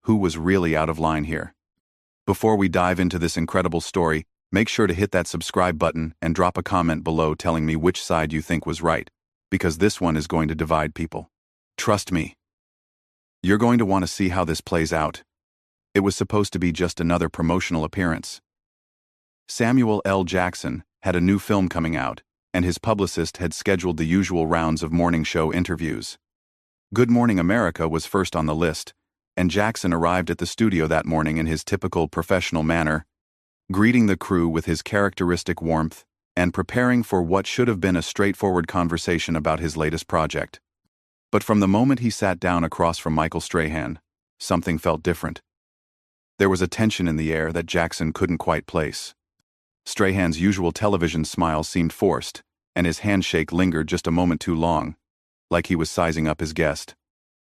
who was really out of line here. Before we dive into this incredible story, make sure to hit that subscribe button and drop a comment below telling me which side you think was right, because this one is going to divide people. Trust me. You're going to want to see how this plays out. It was supposed to be just another promotional appearance. Samuel L. Jackson had a new film coming out, and his publicist had scheduled the usual rounds of morning show interviews. Good Morning America was first on the list, and Jackson arrived at the studio that morning in his typical professional manner, greeting the crew with his characteristic warmth and preparing for what should have been a straightforward conversation about his latest project. But from the moment he sat down across from Michael Strahan, something felt different. There was a tension in the air that Jackson couldn't quite place. Strahan's usual television smile seemed forced, and his handshake lingered just a moment too long, like he was sizing up his guest.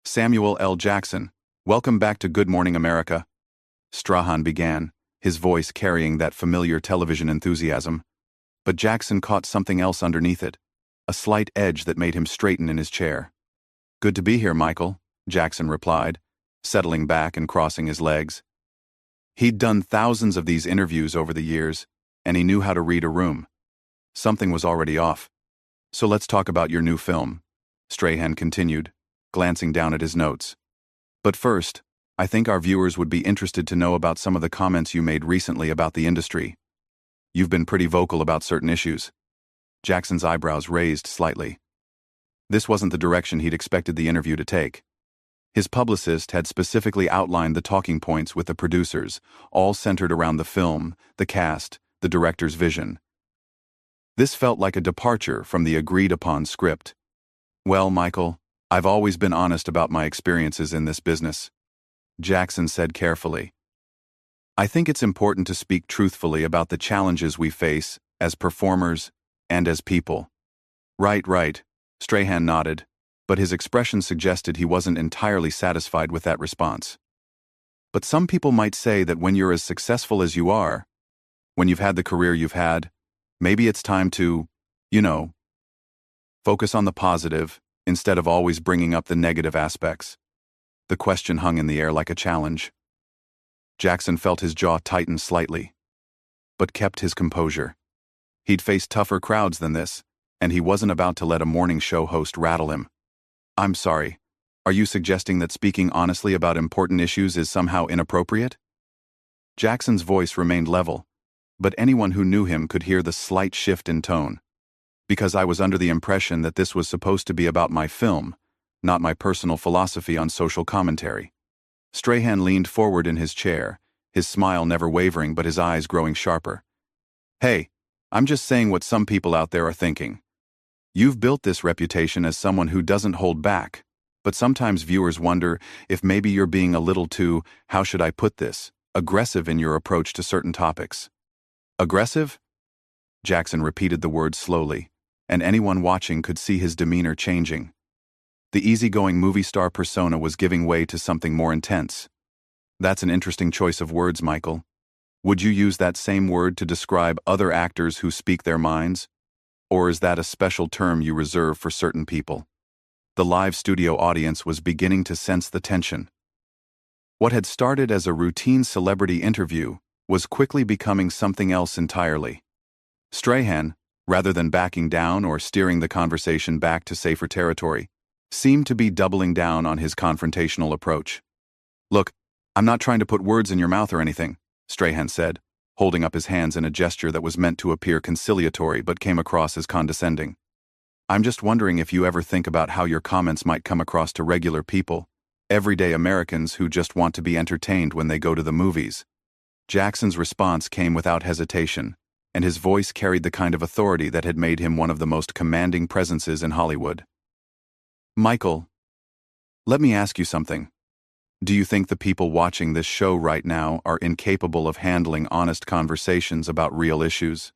"Samuel L. Jackson, welcome back to Good Morning America," Strahan began, his voice carrying that familiar television enthusiasm. But Jackson caught something else underneath it, a slight edge that made him straighten in his chair. "Good to be here, Michael," Jackson replied, settling back and crossing his legs. He'd done thousands of these interviews over the years, and he knew how to read a room. Something was already off. "So let's talk about your new film," Strahan continued, glancing down at his notes. "But first, I think our viewers would be interested to know about some of the comments you made recently about the industry. You've been pretty vocal about certain issues." Jackson's eyebrows raised slightly. This wasn't the direction he'd expected the interview to take. His publicist had specifically outlined the talking points with the producers, all centered around the film, the cast, the director's vision. This felt like a departure from the agreed-upon script. "Well, Michael, I've always been honest about my experiences in this business," Jackson said carefully. "I think it's important to speak truthfully about the challenges we face as performers and as people." Right, Strahan nodded, but his expression suggested he wasn't entirely satisfied with that response. "But some people might say that when you're as successful as you are, when you've had the career you've had, maybe it's time to, focus on the positive instead of always bringing up the negative aspects." The question hung in the air like a challenge. Jackson felt his jaw tighten slightly, but kept his composure. He'd faced tougher crowds than this, and he wasn't about to let a morning show host rattle him. "I'm sorry, are you suggesting that speaking honestly about important issues is somehow inappropriate?" Jackson's voice remained level, but anyone who knew him could hear the slight shift in tone. "Because I was under the impression that this was supposed to be about my film, not my personal philosophy on social commentary." Strahan leaned forward in his chair, his smile never wavering but his eyes growing sharper. "Hey, I'm just saying what some people out there are thinking. You've built this reputation as someone who doesn't hold back, but sometimes viewers wonder if maybe you're being a little too, how should I put this, aggressive in your approach to certain topics." "Aggressive?" Jackson repeated the word slowly, and anyone watching could see his demeanor changing. The easygoing movie star persona was giving way to something more intense. "That's an interesting choice of words, Michael. Would you use that same word to describe other actors who speak their minds? Or is that a special term you reserve for certain people?" The live studio audience was beginning to sense the tension. What had started as a routine celebrity interview was quickly becoming something else entirely. Strahan, rather than backing down or steering the conversation back to safer territory, seemed to be doubling down on his confrontational approach. "Look, I'm not trying to put words in your mouth or anything," Strahan said, holding up his hands in a gesture that was meant to appear conciliatory but came across as condescending. "I'm just wondering if you ever think about how your comments might come across to regular people, everyday Americans who just want to be entertained when they go to the movies." Jackson's response came without hesitation, and his voice carried the kind of authority that had made him one of the most commanding presences in Hollywood. "Michael, let me ask you something. Do you think the people watching this show right now are incapable of handling honest conversations about real issues?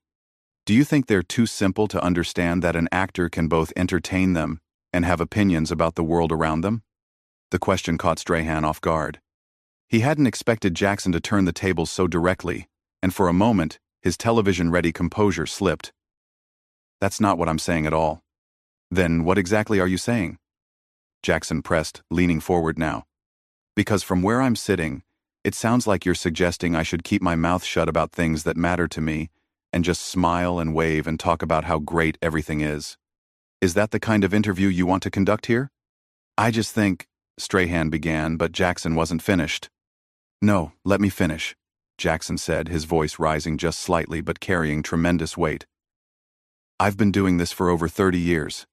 Do you think they're too simple to understand that an actor can both entertain them and have opinions about the world around them?" The question caught Strahan off guard. He hadn't expected Jackson to turn the tables so directly, and for a moment, his television-ready composure slipped. "That's not what I'm saying at all." "Then what exactly are you saying?" Jackson pressed, leaning forward now. Because from where I'm sitting, it sounds like you're suggesting I should keep my mouth shut about things that matter to me and just smile and wave and talk about how great everything is. Is that the kind of interview you want to conduct here? I just think, Strahan began, but Jackson wasn't finished. No, let me finish, Jackson said, his voice rising just slightly but carrying tremendous weight. I've been doing this for over 30 years.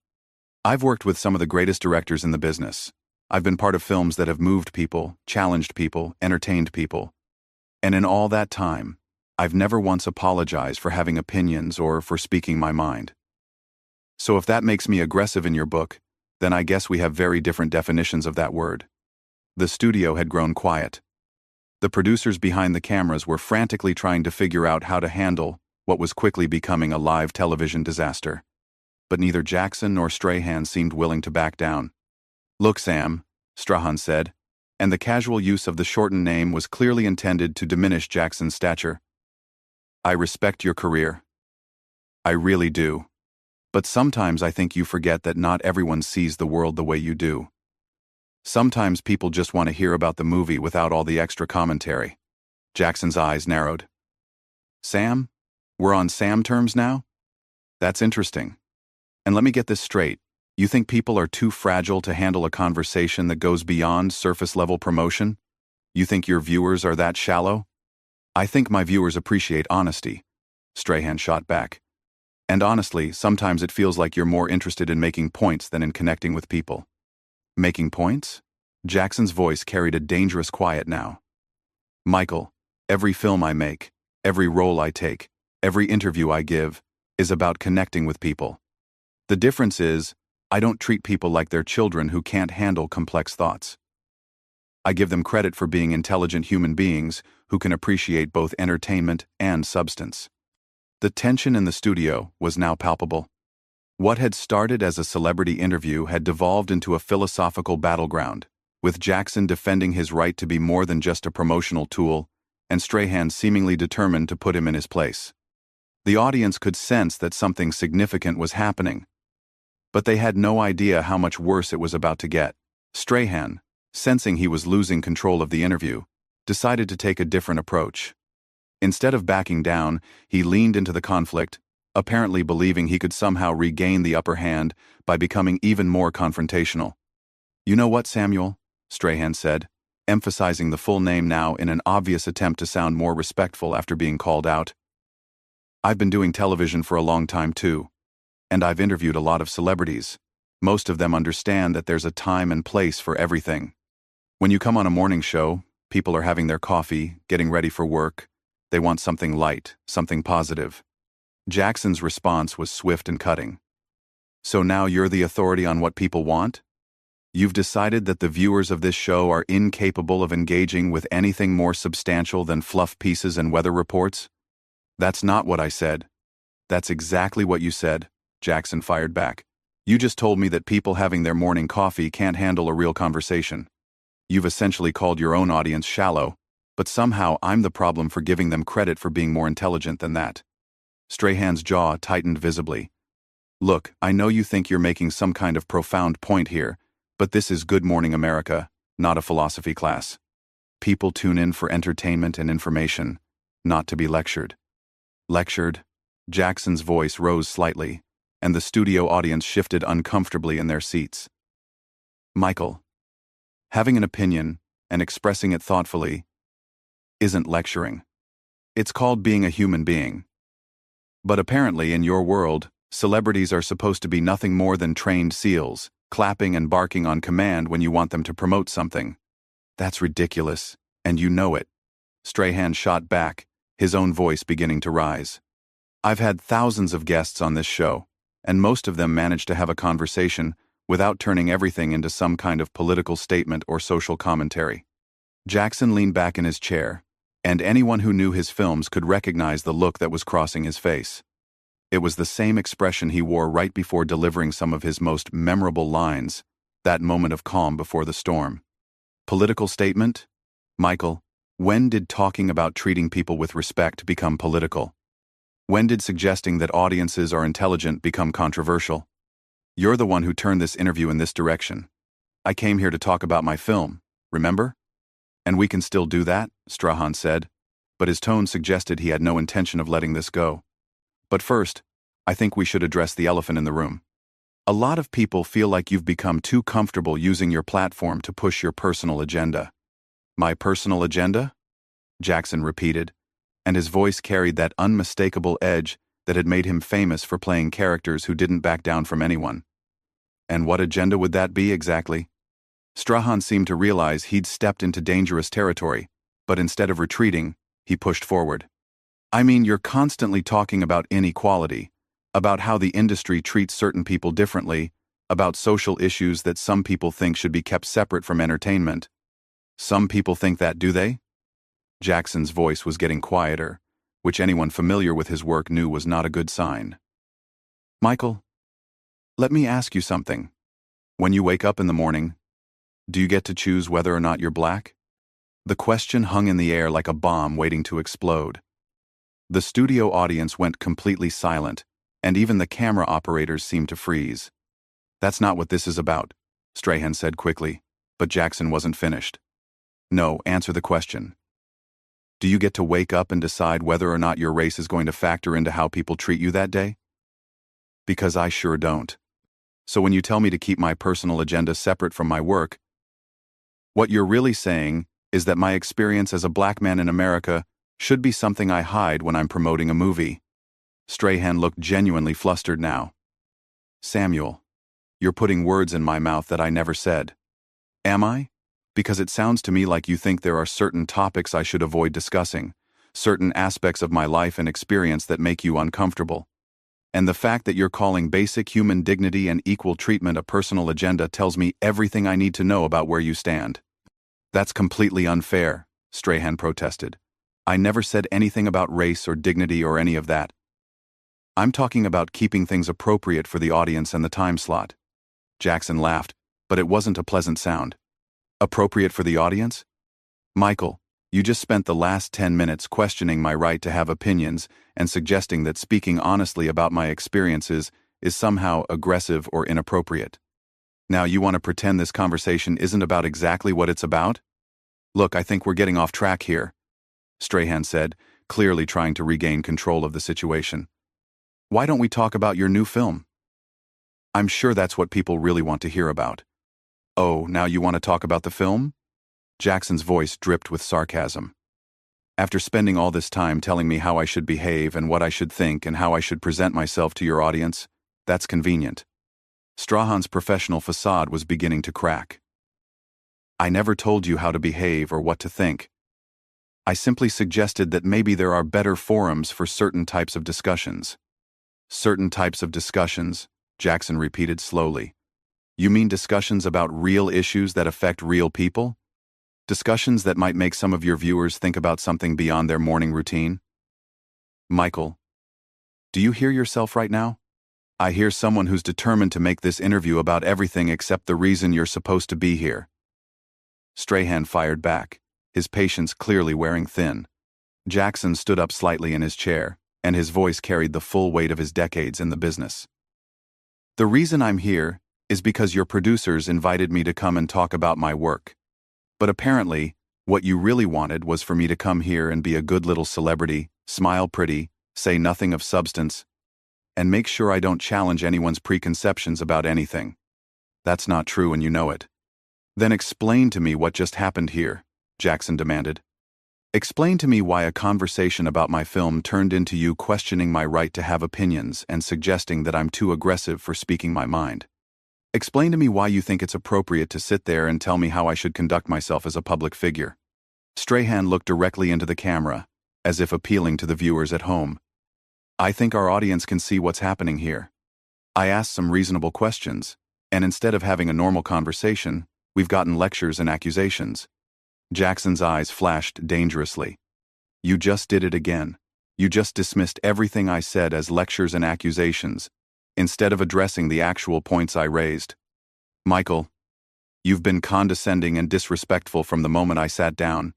I've worked with some of the greatest directors in the business. I've been part of films that have moved people, challenged people, entertained people. And in all that time, I've never once apologized for having opinions or for speaking my mind. So if that makes me aggressive in your book, then I guess we have very different definitions of that word. The studio had grown quiet. The producers behind the cameras were frantically trying to figure out how to handle what was quickly becoming a live television disaster. But neither Jackson nor Strahan seemed willing to back down. Look, Sam, Strahan said, and the casual use of the shortened name was clearly intended to diminish Jackson's stature. I respect your career. I really do. But sometimes I think you forget that not everyone sees the world the way you do. Sometimes people just want to hear about the movie without all the extra commentary. Jackson's eyes narrowed. Sam? We're on Sam terms now? That's interesting. And let me get this straight. You think people are too fragile to handle a conversation that goes beyond surface-level promotion? You think your viewers are that shallow? I think my viewers appreciate honesty, Strahan shot back. And honestly, sometimes it feels like you're more interested in making points than in connecting with people. Making points? Jackson's voice carried a dangerous quiet now. Michael, every film I make, every role I take, every interview I give, is about connecting with people. The difference is, I don't treat people like they're children who can't handle complex thoughts. I give them credit for being intelligent human beings who can appreciate both entertainment and substance. The tension in the studio was now palpable. What had started as a celebrity interview had devolved into a philosophical battleground, with Jackson defending his right to be more than just a promotional tool, and Strahan seemingly determined to put him in his place. The audience could sense that something significant was happening, but they had no idea how much worse it was about to get. Strahan, sensing he was losing control of the interview, decided to take a different approach. Instead of backing down, he leaned into the conflict, apparently believing he could somehow regain the upper hand by becoming even more confrontational. You know what, Samuel? Strahan said, emphasizing the full name now in an obvious attempt to sound more respectful after being called out. I've been doing television for a long time too, and I've interviewed a lot of celebrities. Most of them understand that there's a time and place for everything. When you come on a morning show, people are having their coffee, getting ready for work. They want something light, something positive. Jackson's response was swift and cutting. So now you're the authority on what people want? You've decided that the viewers of this show are incapable of engaging with anything more substantial than fluff pieces and weather reports? That's not what I said. That's exactly what you said, Jackson fired back. You just told me that people having their morning coffee can't handle a real conversation. You've essentially called your own audience shallow, but somehow I'm the problem for giving them credit for being more intelligent than that. Strahan's jaw tightened visibly. Look, I know you think you're making some kind of profound point here, but this is Good Morning America, not a philosophy class. People tune in for entertainment and information, not to be lectured. Lectured? Jackson's voice rose slightly, and the studio audience shifted uncomfortably in their seats. Michael, having an opinion and expressing it thoughtfully isn't lecturing. It's called being a human being. But apparently, in your world, celebrities are supposed to be nothing more than trained seals, clapping and barking on command when you want them to promote something. That's ridiculous, and you know it. Strahan shot back, his own voice beginning to rise. I've had thousands of guests on this show, and most of them manage to have a conversation without turning everything into some kind of political statement or social commentary. Jackson leaned back in his chair, and anyone who knew his films could recognize the look that was crossing his face. It was the same expression he wore right before delivering some of his most memorable lines, that moment of calm before the storm. Political statement? Michael, when did talking about treating people with respect become political? When did suggesting that audiences are intelligent become controversial? You're the one who turned this interview in this direction. I came here to talk about my film, remember? And we can still do that, Strahan said, but his tone suggested he had no intention of letting this go. But first, I think we should address the elephant in the room. A lot of people feel like you've become too comfortable using your platform to push your personal agenda. My personal agenda? Jackson repeated, and his voice carried that unmistakable edge that had made him famous for playing characters who didn't back down from anyone. And what agenda would that be exactly? Strahan seemed to realize he'd stepped into dangerous territory, but instead of retreating, he pushed forward. I mean, you're constantly talking about inequality, about how the industry treats certain people differently, about social issues that some people think should be kept separate from entertainment. Some people think that, do they? Jackson's voice was getting quieter, which anyone familiar with his work knew was not a good sign. Michael, let me ask you something. When you wake up in the morning, do you get to choose whether or not you're black? The question hung in the air like a bomb waiting to explode. The studio audience went completely silent, and even the camera operators seemed to freeze. That's not what this is about, Strahan said quickly, but Jackson wasn't finished. No, answer the question. Do you get to wake up and decide whether or not your race is going to factor into how people treat you that day? Because I sure don't. So when you tell me to keep my personal agenda separate from my work, what you're really saying is that my experience as a black man in America should be something I hide when I'm promoting a movie. Strahan looked genuinely flustered now. Samuel, you're putting words in my mouth that I never said. Am I? Because it sounds to me like you think there are certain topics I should avoid discussing, certain aspects of my life and experience that make you uncomfortable. And the fact that you're calling basic human dignity and equal treatment a personal agenda tells me everything I need to know about where you stand. That's completely unfair, Strahan protested. I never said anything about race or dignity or any of that. I'm talking about keeping things appropriate for the audience and the time slot. Jackson laughed, but it wasn't a pleasant sound. Appropriate for the audience? Michael, you just spent the last 10 minutes questioning my right to have opinions and suggesting that speaking honestly about my experiences is somehow aggressive or inappropriate. Now you want to pretend this conversation isn't about exactly what it's about? Look, I think we're getting off track here, Strahan said, clearly trying to regain control of the situation. Why don't we talk about your new film? I'm sure that's what people really want to hear about. Oh, now you want to talk about the film? Jackson's voice dripped with sarcasm. After spending all this time telling me how I should behave and what I should think and how I should present myself to your audience, that's convenient. Strahan's professional facade was beginning to crack. I never told you how to behave or what to think. I simply suggested that maybe there are better forums for certain types of discussions. Certain types of discussions, Jackson repeated slowly. You mean discussions about real issues that affect real people? Discussions that might make some of your viewers think about something beyond their morning routine? Michael, do you hear yourself right now? I hear someone who's determined to make this interview about everything except the reason you're supposed to be here. Strahan fired back, his patience clearly wearing thin. Jackson stood up slightly in his chair, and his voice carried the full weight of his decades in the business. The reason I'm here is because your producers invited me to come and talk about my work. But apparently, what you really wanted was for me to come here and be a good little celebrity, smile pretty, say nothing of substance, and make sure I don't challenge anyone's preconceptions about anything. That's not true and you know it. Then explain to me what just happened here, Jackson demanded. Explain to me why a conversation about my film turned into you questioning my right to have opinions and suggesting that I'm too aggressive for speaking my mind. Explain to me why you think it's appropriate to sit there and tell me how I should conduct myself as a public figure. Strahan looked directly into the camera, as if appealing to the viewers at home. I think our audience can see what's happening here. I asked some reasonable questions, and instead of having a normal conversation, we've gotten lectures and accusations. Jackson's eyes flashed dangerously. You just did it again. You just dismissed everything I said as lectures and accusations, instead of addressing the actual points I raised. Michael, you've been condescending and disrespectful from the moment I sat down,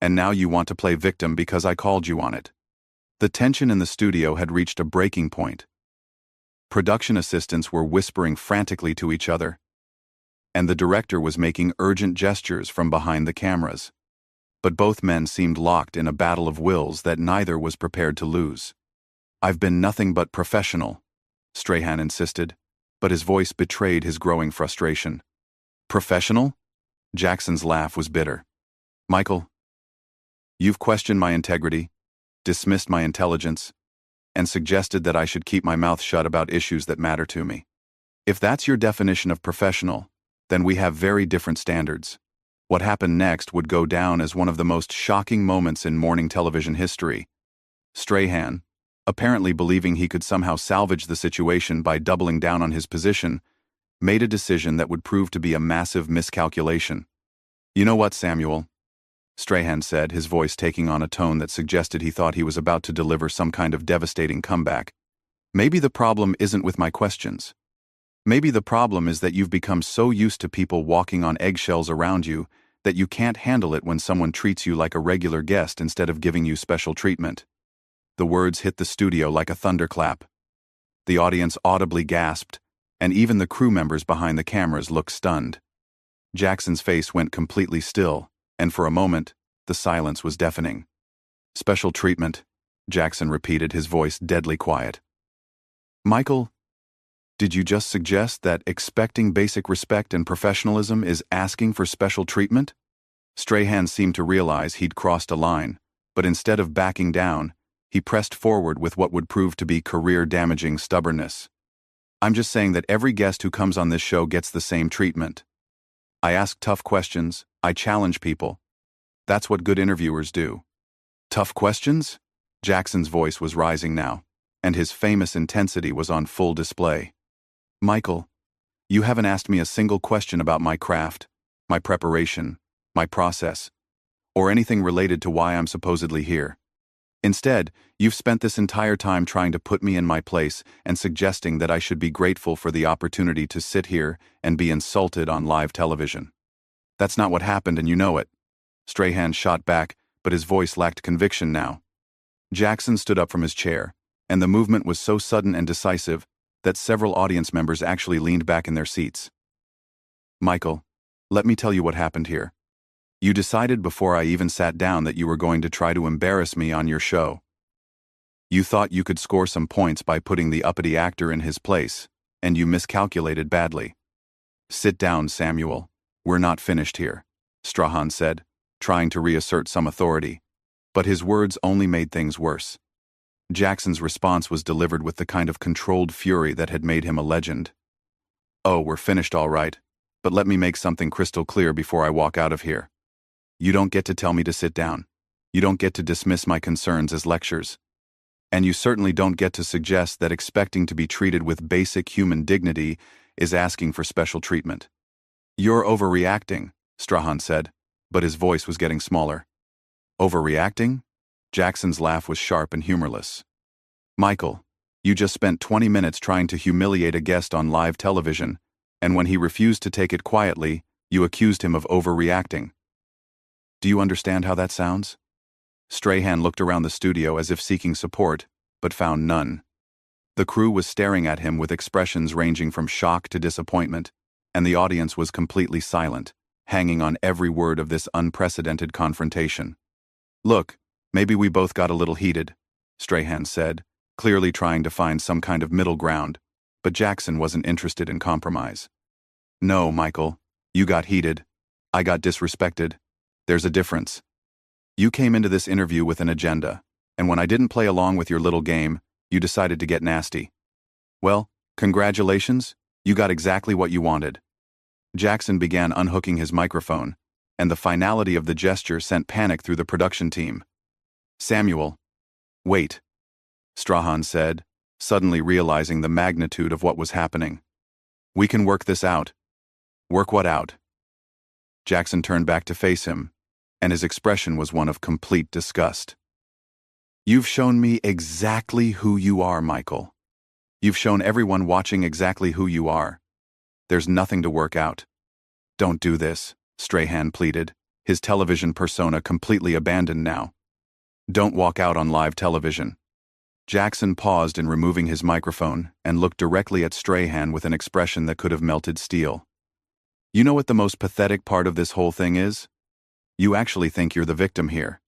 and now you want to play victim because I called you on it. The tension in the studio had reached a breaking point. Production assistants were whispering frantically to each other, and the director was making urgent gestures from behind the cameras. but both men seemed locked in a battle of wills that neither was prepared to lose. "I've been nothing but professional," Strahan insisted, but his voice betrayed his growing frustration. "Professional?" Jackson's laugh was bitter. "Michael, you've questioned my integrity, dismissed my intelligence, and suggested that I should keep my mouth shut about issues that matter to me. If that's your definition of professional, then we have very different standards. What happened next would go down as one of the most shocking moments in morning television history." Strahan, apparently believing he could somehow salvage the situation by doubling down on his position, made a decision that would prove to be a massive miscalculation. "You know what, Samuel?" Strahan said, his voice taking on a tone that suggested he thought he was about to deliver some kind of devastating comeback. "Maybe the problem isn't with my questions. Maybe the problem is that you've become so used to people walking on eggshells around you that you can't handle it when someone treats you like a regular guest instead of giving you special treatment." The words hit the studio like a thunderclap. The audience audibly gasped, and even the crew members behind the cameras looked stunned. Jackson's face went completely still, and for a moment, the silence was deafening. "Special treatment," Jackson repeated, his voice deadly quiet. "Michael, did you just suggest that expecting basic respect and professionalism is asking for special treatment?" Strahan seemed to realize he'd crossed a line, but instead of backing down, he pressed forward with what would prove to be career-damaging stubbornness. "I'm just saying that every guest who comes on this show gets the same treatment. I ask tough questions, I challenge people. That's what good interviewers do." "Tough questions?" Jackson's voice was rising now, and his famous intensity was on full display. "Michael, you haven't asked me a single question about my craft, my preparation, my process, or anything related to why I'm supposedly here. Instead, you've spent this entire time trying to put me in my place and suggesting that I should be grateful for the opportunity to sit here and be insulted on live television. That's not what happened, and you know it." Strahan shot back, but his voice lacked conviction now. Jackson stood up from his chair, and the movement was so sudden and decisive that several audience members actually leaned back in their seats. "Michael, let me tell you what happened here. You decided before I even sat down that you were going to try to embarrass me on your show. You thought you could score some points by putting the uppity actor in his place, and you miscalculated badly." "Sit down, Samuel. We're not finished here," Strahan said, trying to reassert some authority. But his words only made things worse. Jackson's response was delivered with the kind of controlled fury that had made him a legend. "Oh, we're finished all right, but let me make something crystal clear before I walk out of here. You don't get to tell me to sit down. You don't get to dismiss my concerns as lectures. And you certainly don't get to suggest that expecting to be treated with basic human dignity is asking for special treatment." "You're overreacting," Strahan said, but his voice was getting smaller. "Overreacting?" Jackson's laugh was sharp and humorless. "Michael, you just spent 20 minutes trying to humiliate a guest on live television, and when he refused to take it quietly, you accused him of overreacting. Do you understand how that sounds?" Strahan looked around the studio as if seeking support, but found none. The crew was staring at him with expressions ranging from shock to disappointment, and the audience was completely silent, hanging on every word of this unprecedented confrontation. "Look, maybe we both got a little heated," Strahan said, clearly trying to find some kind of middle ground, but Jackson wasn't interested in compromise. "No, Michael, you got heated. I got disrespected. There's a difference. You came into this interview with an agenda, and when I didn't play along with your little game, you decided to get nasty. Well, congratulations, you got exactly what you wanted." Jackson began unhooking his microphone, and the finality of the gesture sent panic through the production team. "Samuel, wait," Strahan said, suddenly realizing the magnitude of what was happening. "We can work this out." "Work what out?" Jackson turned back to face him, and his expression was one of complete disgust. "You've shown me exactly who you are, Michael. You've shown everyone watching exactly who you are. There's nothing to work out." "Don't do this," Strahan pleaded, his television persona completely abandoned now. "Don't walk out on live television." Jackson paused in removing his microphone and looked directly at Strahan with an expression that could have melted steel. "You know what the most pathetic part of this whole thing is? You actually think you're the victim here.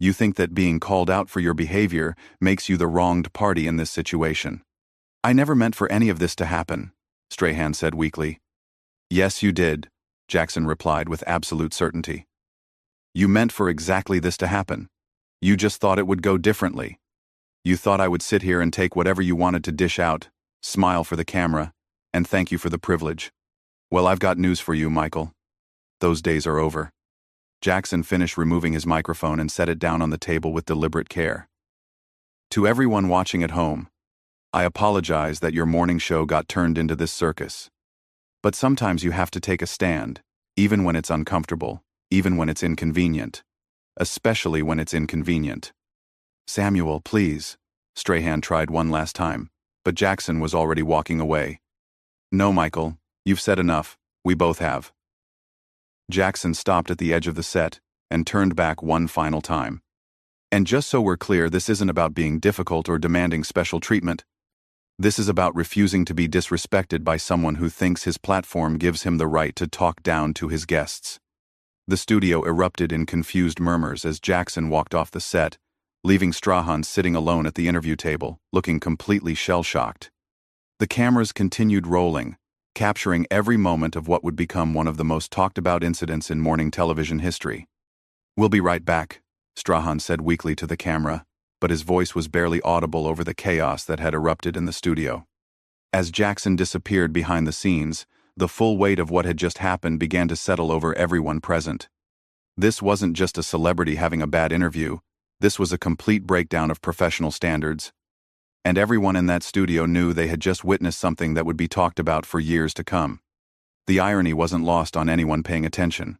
You think that being called out for your behavior makes you the wronged party in this situation. I never meant for any of this to happen, Strahan said weakly. Yes, you did, Jackson replied with absolute certainty. You meant for exactly this to happen. You just thought it would go differently. You thought I would sit here and take whatever you wanted to dish out, smile for the camera, and thank you for the privilege. Well, I've got news for you, Michael. Those days are over. Jackson finished removing his microphone and set it down on the table with deliberate care. To everyone watching at home, I apologize that your morning show got turned into this circus. But sometimes you have to take a stand, even when it's uncomfortable, even when it's inconvenient. Especially when it's inconvenient. Samuel, please. Strahan tried one last time, but Jackson was already walking away. No, Michael, you've said enough. We both have. Jackson stopped at the edge of the set and turned back one final time. And just so we're clear, this isn't about being difficult or demanding special treatment. This is about refusing to be disrespected by someone who thinks his platform gives him the right to talk down to his guests. The studio erupted in confused murmurs as Jackson walked off the set, leaving Strahan sitting alone at the interview table, looking completely shell-shocked. The cameras continued rolling, capturing every moment of what would become one of the most talked-about incidents in morning television history. We'll be right back, Strahan said weakly to the camera, but his voice was barely audible over the chaos that had erupted in the studio. As Jackson disappeared behind the scenes, the full weight of what had just happened began to settle over everyone present. This wasn't just a celebrity having a bad interview, this was a complete breakdown of professional standards. And everyone in that studio knew they had just witnessed something that would be talked about for years to come. The irony wasn't lost on anyone paying attention.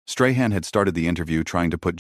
Strahan had started the interview trying to put